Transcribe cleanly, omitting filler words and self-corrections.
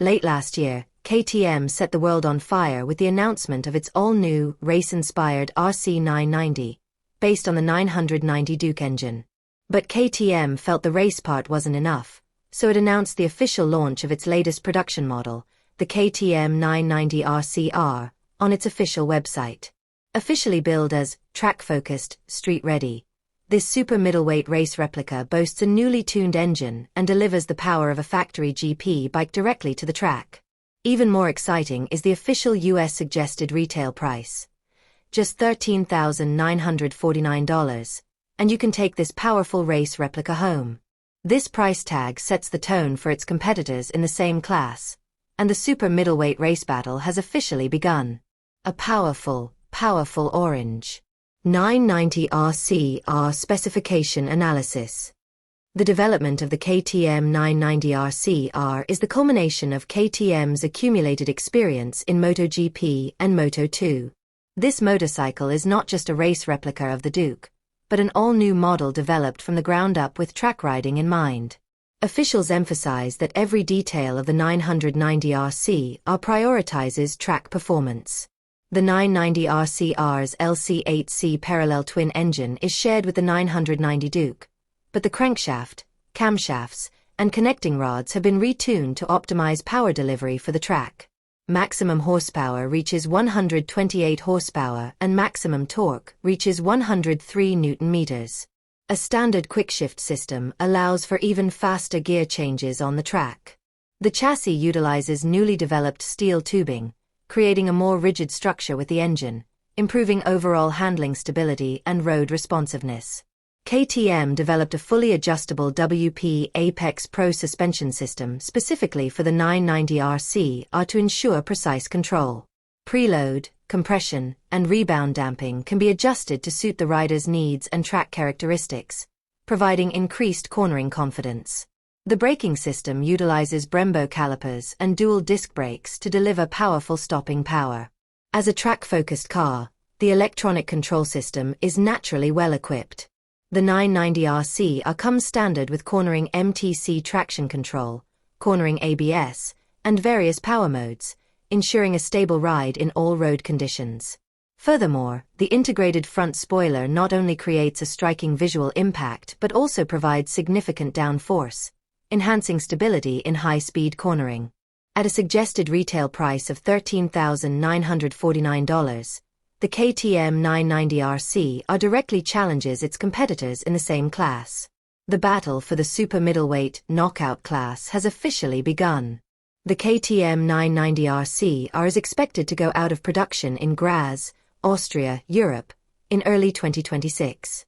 Late last year, KTM set the world on fire with the announcement of its all-new, race-inspired RC 990, based on the 990 Duke engine. But KTM felt the race part wasn't enough, so it announced the official launch of its latest production model, the KTM 990 RC R, on its official website. Officially billed as track-focused, street-ready, this super middleweight race replica boasts a newly tuned engine and delivers the power of a factory GP bike directly to the track. Even more exciting is the official US suggested retail price. Just $13,949, and you can take this powerful race replica home. This price tag sets the tone for its competitors in the same class, and the super middleweight race battle has officially begun. A powerful orange. 990 RC R Specification Analysis. The development of the KTM 990 RC R is the culmination of KTM's accumulated experience in MotoGP and Moto2. This motorcycle is not just a race replica of the Duke, but an all-new model developed from the ground up with track riding in mind. Officials emphasize that every detail of the 990 RC R prioritizes track performance. The 990 RC R's LC8C parallel twin engine is shared with the 990 Duke, but the crankshaft, camshafts, and connecting rods have been retuned to optimize power delivery for the track. Maximum horsepower reaches 128 horsepower and maximum torque reaches 103 Nm. A standard quickshift system allows for even faster gear changes on the track. The chassis utilizes newly developed steel tubing, creating a more rigid structure with the engine, improving overall handling stability and road responsiveness. KTM developed a fully adjustable WP Apex Pro suspension system specifically for the 990 RC R to ensure precise control. Preload, compression, and rebound damping can be adjusted to suit the rider's needs and track characteristics, providing increased cornering confidence. The braking system utilizes Brembo calipers and dual disc brakes to deliver powerful stopping power. As a track-focused car, the electronic control system is naturally well-equipped. The 990 RC R comes standard with cornering MTC traction control, cornering ABS, and various power modes, ensuring a stable ride in all road conditions. Furthermore, the integrated front spoiler not only creates a striking visual impact but also provides significant downforce, enhancing stability in high-speed cornering. At a suggested retail price of $13,949, the KTM 990 RC R directly challenges its competitors in the same class. The battle for the super middleweight knockout class has officially begun. The KTM 990 RC R is expected to go out of production in Graz, Austria, Europe, in early 2026.